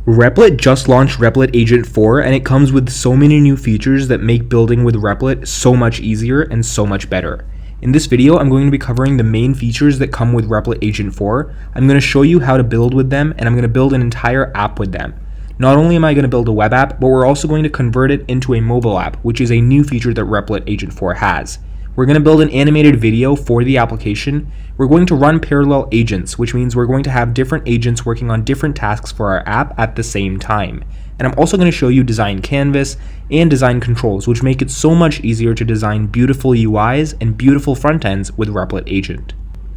Replit just launched Replit Agent 4, and it comes with so many new features that make building with Replit so much easier and so much better. In this video, I'm going to be covering the main features that come with Replit Agent 4. I'm going to show you how to build with them, and I'm going to build an entire app with them. Not only am I going to build a web app, but we're also going to convert it into a mobile app, which is a new feature that Replit Agent 4 has. We're going to build an animated video for the application. We're going to run parallel agents, which means we're going to have different agents working on different tasks for our app at the same time. And I'm also going to show you design canvas and design controls, which make it so much easier to design beautiful UIs and beautiful front ends with Replit Agent.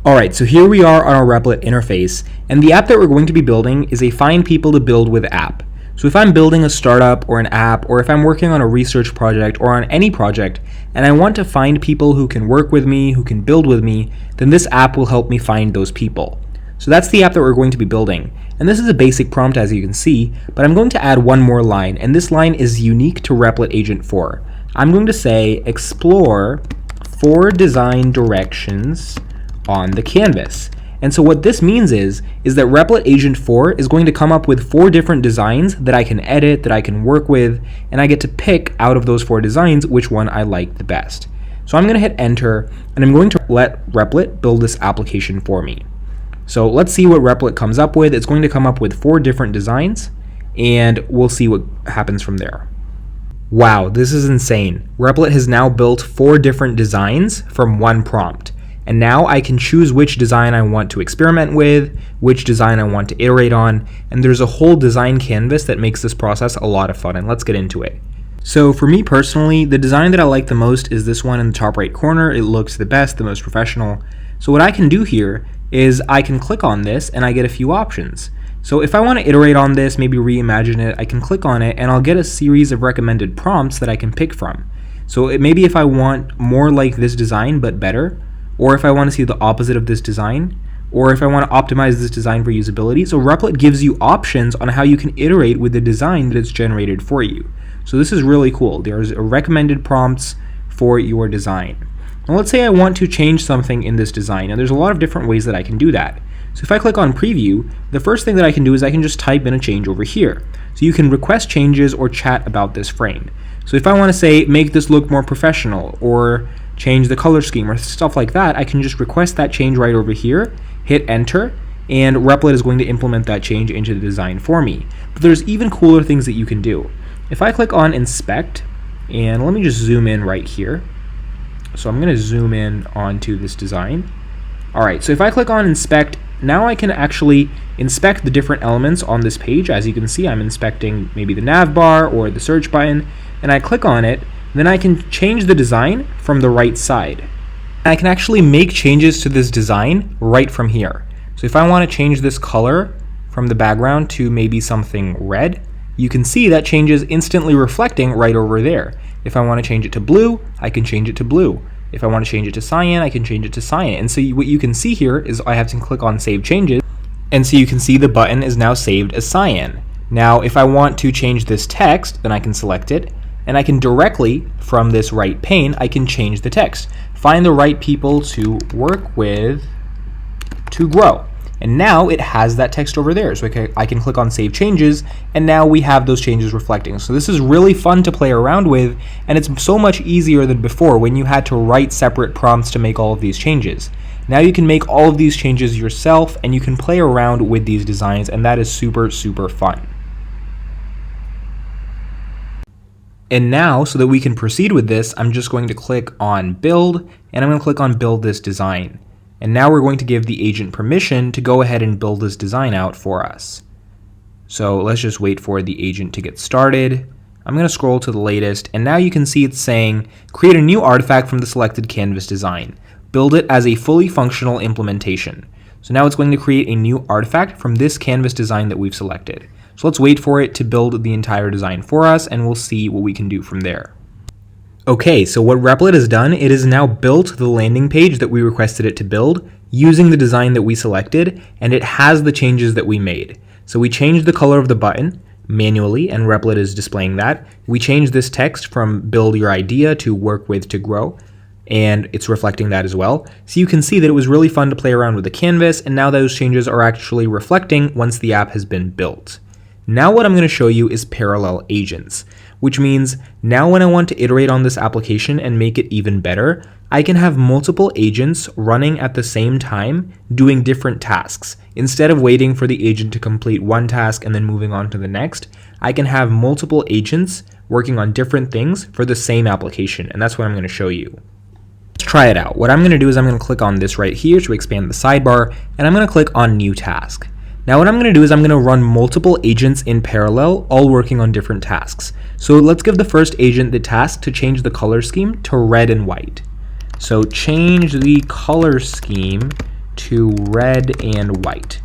Alright, so here we are on our Replit interface, and the app that we're going to be building is a Find People to Build With app. So if I'm building a startup or an app, or if I'm working on a research project or on any project, and I want to find people who can work with me, who can build with me, then this app will help me find those people. So that's the app that we're going to be building. And this is a basic prompt, as you can see, but I'm going to add one more line, and this line is unique to Replit Agent 4. I'm going to say, explore 4 design directions on the canvas. And so what this means is that Replit Agent 4 is going to come up with 4 different designs that I can edit, that I can work with, and I get to pick out of those 4 designs which one I like the best. So I'm going to hit enter, and I'm going to let Replit build this application for me. So let's see what Replit comes up with. It's going to come up with 4 different designs, and we'll see what happens from there. Wow, this is insane. Replit has now built 4 different designs from one prompt. And now I can choose which design I want to experiment with, which design I want to iterate on, and there's a whole design canvas that makes this process a lot of fun, and let's get into it. So for me personally, the design that I like the most is this one in the top right corner. It looks the best, the most professional. So what I can do here is I can click on this and I get a few options. So if I want to iterate on this, maybe reimagine it, I can click on it and I'll get a series of recommended prompts that I can pick from. So maybe if I want more like this design but better, or if I want to see the opposite of this design, or if I want to optimize this design for usability. So Replit gives you options on how you can iterate with the design that it's generated for you. So this is really cool. There's recommended prompts for your design. Now let's say I want to change something in this design, and there's a lot of different ways that I can do that. So if I click on preview, the first thing that I can do is I can just type in a change over here. So you can request changes or chat about this frame. So if I want to say, make this look more professional, or change the color scheme or stuff like that, I can just request that change right over here, hit enter, and Replit is going to implement that change into the design for me. But there's even cooler things that you can do. If I click on inspect, and let me just zoom in right here. So I'm going to zoom in onto this design. Alright, so if I click on inspect, now I can actually inspect the different elements on this page. As you can see, I'm inspecting maybe the nav bar or the search button, and I click on it. Then I can change the design from the right side. I can actually make changes to this design right from here. So if I want to change this color from the background to maybe something red, you can see that changes instantly reflecting right over there. If I want to change it to blue, I can change it to blue. If I want to change it to cyan, I can change it to cyan. And so what you can see here is I have to click on Save Changes, and so you can see the button is now saved as cyan. Now if I want to change this text, then I can select it, and I can directly, from this right pane, I can change the text. Find the right people to work with to grow. And now it has that text over there. So I can click on Save Changes, and now we have those changes reflecting. So this is really fun to play around with, and it's so much easier than before when you had to write separate prompts to make all of these changes. Now you can make all of these changes yourself, and you can play around with these designs, and that is super, super fun. And now, so that we can proceed with this, I'm just going to click on Build, and I'm going to click on Build This Design. And now we're going to give the agent permission to go ahead and build this design out for us. So let's just wait for the agent to get started. I'm going to scroll to the latest, and now you can see it's saying, create a new artifact from the selected canvas design. Build it as a fully functional implementation. So now it's going to create a new artifact from this canvas design that we've selected. So let's wait for it to build the entire design for us, and we'll see what we can do from there. Okay, so what Replit has done, it has now built the landing page that we requested it to build using the design that we selected, and it has the changes that we made. So we changed the color of the button manually, and Replit is displaying that. We changed this text from build your idea to work with to grow, and it's reflecting that as well. So you can see that it was really fun to play around with the canvas, and now those changes are actually reflecting once the app has been built. Now what I'm going to show you is parallel agents, which means now when I want to iterate on this application and make it even better, I can have multiple agents running at the same time doing different tasks. Instead of waiting for the agent to complete one task and then moving on to the next, I can have multiple agents working on different things for the same application, and that's what I'm going to show you. Let's try it out. What I'm going to do is I'm going to click on this right here to expand the sidebar, and I'm going to click on New Task. Now what I'm going to do is I'm going to run multiple agents in parallel, all working on different tasks. So let's give the first agent the task to change the color scheme to red and white. So change the color scheme to red and white.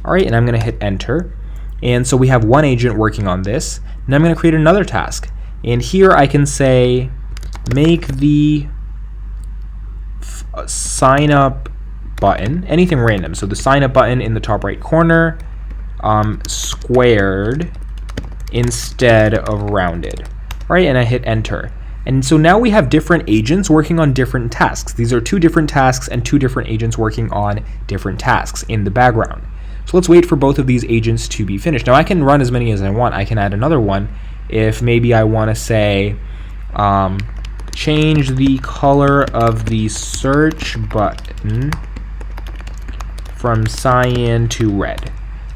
All right, and I'm going to hit enter. And so we have one agent working on this. And I'm going to create another task. And here I can say, make the sign up button, anything random. So the sign up button in the top right corner, squared instead of rounded. All right, and I hit enter. And so now we have different agents working on different tasks. These are two different tasks and two different agents working on different tasks in the background. So let's wait for both of these agents to be finished. Now I can run as many as I want. I can add another one if maybe I want to say change the color of the search button from cyan to red.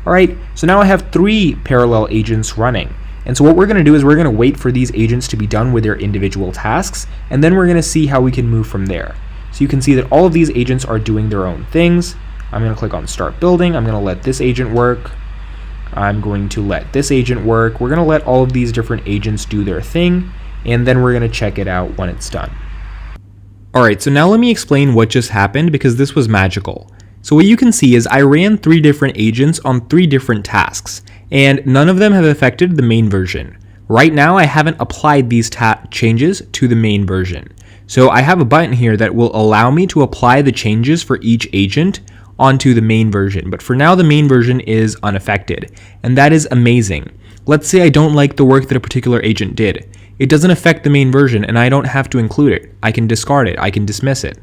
All right, so now I have 3 parallel agents running. And so what we're going to do is we're going to wait for these agents to be done with their individual tasks, and then we're going to see how we can move from there. So you can see that all of these agents are doing their own things. I'm going to click on Start Building. I'm going to let this agent work. I'm going to let this agent work. We're going to let all of these different agents do their thing, and then we're going to check it out when it's done. All right, so now let me explain what just happened because this was magical. So what you can see is I ran 3 different agents on 3 different tasks, and none of them have affected the main version. Right now, I haven't applied these changes to the main version. So I have a button here that will allow me to apply the changes for each agent onto the main version. But for now, the main version is unaffected, and that is amazing. Let's say I don't like the work that a particular agent did. It doesn't affect the main version, and I don't have to include it. I can discard it. I can dismiss it.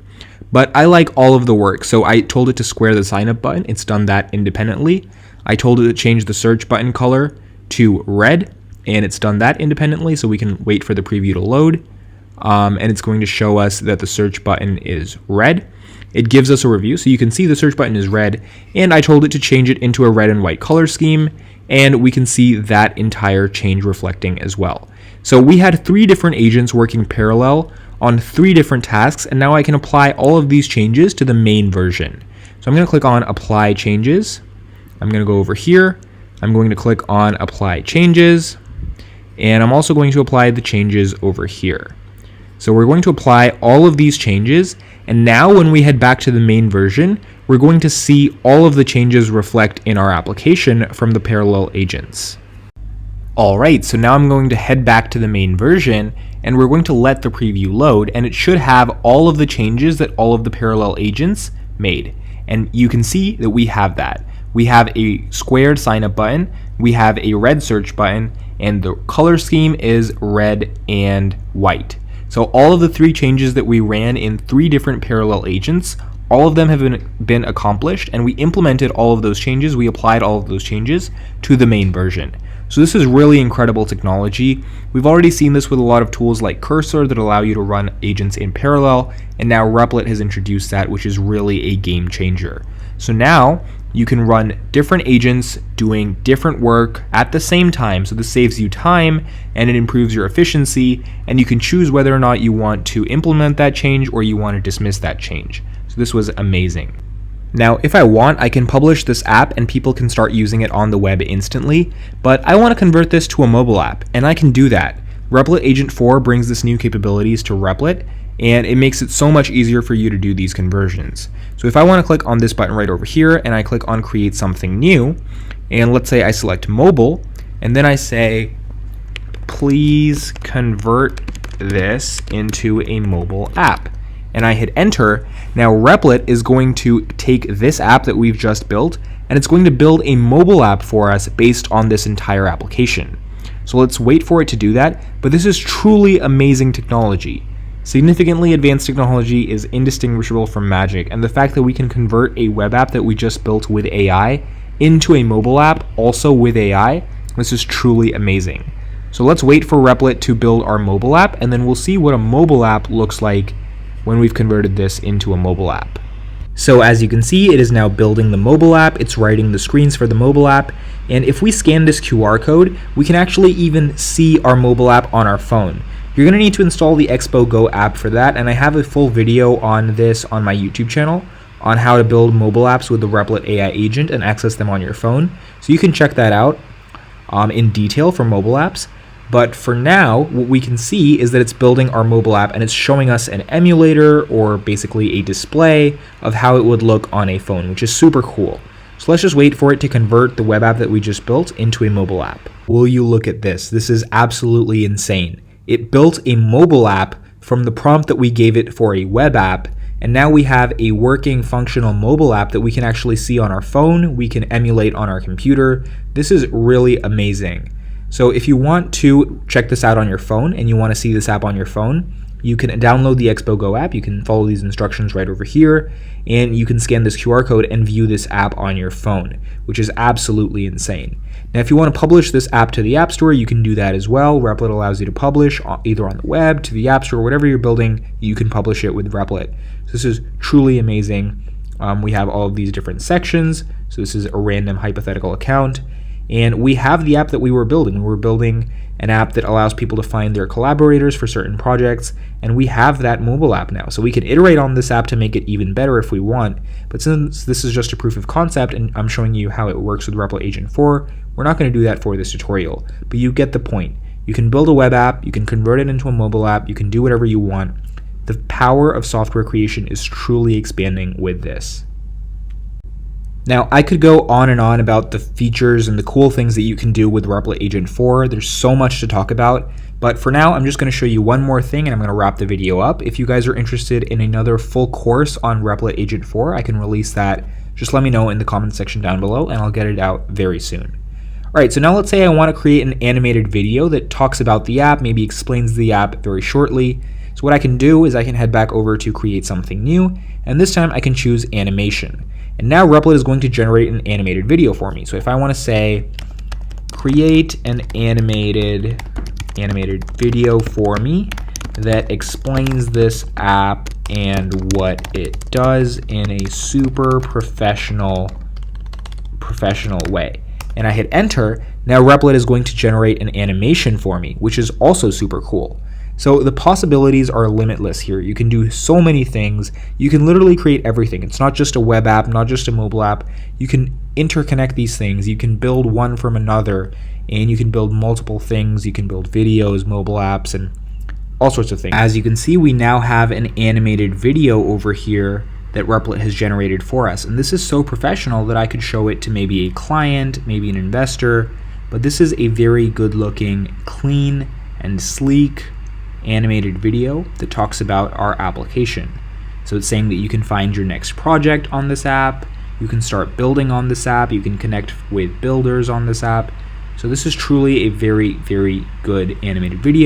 But I like all of the work, so I told it to square the sign up button. It's done that independently. I told it to change the search button color to red, and it's done that independently, so we can wait for the preview to load. And it's going to show us that the search button is red. It gives us a review, so you can see the search button is red, and I told it to change it into a red and white color scheme, and we can see that entire change reflecting as well. So we had 3 different agents working parallel on 3 different tasks, and now I can apply all of these changes to the main version. So I'm going to click on Apply Changes. I'm going to go over here. I'm going to click on Apply Changes, and I'm also going to apply the changes over here. So we're going to apply all of these changes, and now when we head back to the main version, we're going to see all of the changes reflect in our application from the parallel agents. Alright, so now I'm going to head back to the main version, and we're going to let the preview load, and it should have all of the changes that all of the parallel agents made. And you can see that we have that. We have a squared sign up button, we have a red search button, and the color scheme is red and white. So all of the 3 changes that we ran in 3 different parallel agents, all of them have been accomplished, and we implemented all of those changes. We applied all of those changes to the main version. So this is really incredible technology. We've already seen this with a lot of tools like Cursor that allow you to run agents in parallel, and now Replit has introduced that, which is really a game changer. So now you can run different agents doing different work at the same time. So this saves you time and it improves your efficiency, and you can choose whether or not you want to implement that change or you want to dismiss that change. So this was amazing. Now, if I want, I can publish this app and people can start using it on the web instantly, but I want to convert this to a mobile app, and I can do that. Replit Agent 4 brings this new capabilities to Replit, and it makes it so much easier for you to do these conversions. So if I want to click on this button right over here, and I click on Create Something New, and let's say I select Mobile, and then I say, please convert this into a mobile app. And I hit enter, now Replit is going to take this app that we've just built, and it's going to build a mobile app for us based on this entire application. So let's wait for it to do that, but this is truly amazing technology. Significantly advanced technology is indistinguishable from magic, and the fact that we can convert a web app that we just built with AI into a mobile app also with AI This is truly amazing. So let's wait for Replit to build our mobile app, and then we'll see what a mobile app looks like when we've converted this into a mobile app. So as you can see, it is now building the mobile app, it's writing the screens for the mobile app, and if we scan this QR code, we can actually even see our mobile app on our phone. You're going to need to install the Expo Go app for that, and I have a full video on this on my YouTube channel on how to build mobile apps with the Replit AI agent and access them on your phone. So you can check that out in detail for mobile apps. But for now, what we can see is that it's building our mobile app and it's showing us an emulator, or basically a display of how it would look on a phone, which is super cool. So let's just wait for it to convert the web app that we just built into a mobile app. Will you look at this? This is absolutely insane. It built a mobile app from the prompt that we gave it for a web app, and now we have a working functional mobile app that we can actually see on our phone, we can emulate on our computer. This is really amazing. So if you want to check this out on your phone and you want to see this app on your phone, you can download the Expo Go app. You can follow these instructions right over here, and you can scan this QR code and view this app on your phone, which is absolutely insane. Now, if you want to publish this app to the App Store, you can do that as well. Replit allows you to publish either on the web, to the App Store, whatever you're building, you can publish it with Replit. So this is truly amazing. We have all of these different sections. So this is a random hypothetical account. And we have the app that we were building. We're building an app that allows people to find their collaborators for certain projects, and we have that mobile app now. So we can iterate on this app to make it even better if we want, but since this is just a proof of concept and I'm showing you how it works with Replit Agent 4, we're not going to do that for this tutorial, but you get the point. You can build a web app, you can convert it into a mobile app, you can do whatever you want. The power of software creation is truly expanding with this. Now, I could go on and on about the features and the cool things that you can do with Replit Agent 4. There's so much to talk about, but for now, I'm just going to show you one more thing and I'm going to wrap the video up. If you guys are interested in another full course on Replit Agent 4, I can release that. Just let me know in the comment section down below and I'll get it out very soon. All right, so now let's say I want to create an animated video that talks about the app, maybe explains the app very shortly. So what I can do is I can head back over to create something new, and this time I can choose animation. And now Replit is going to generate an animated video for me. So if I want to say, create an animated video for me that explains this app and what it does in a super professional way, and I hit enter, now Replit is going to generate an animation for me, which is also super cool. So the possibilities are limitless here. You can do so many things. You can literally create everything. It's not just a web app, not just a mobile app. You can interconnect these things. You can build one from another, and you can build multiple things. You can build videos, mobile apps, and all sorts of things. As you can see, we now have an animated video over here that Replit has generated for us. And this is so professional that I could show it to maybe a client, maybe an investor, but this is a very good looking, clean, and sleek animated video that talks about our application. So it's saying that you can find your next project on this app, you can start building on this app, you can connect with builders on this app. So this is truly a very, very good animated video.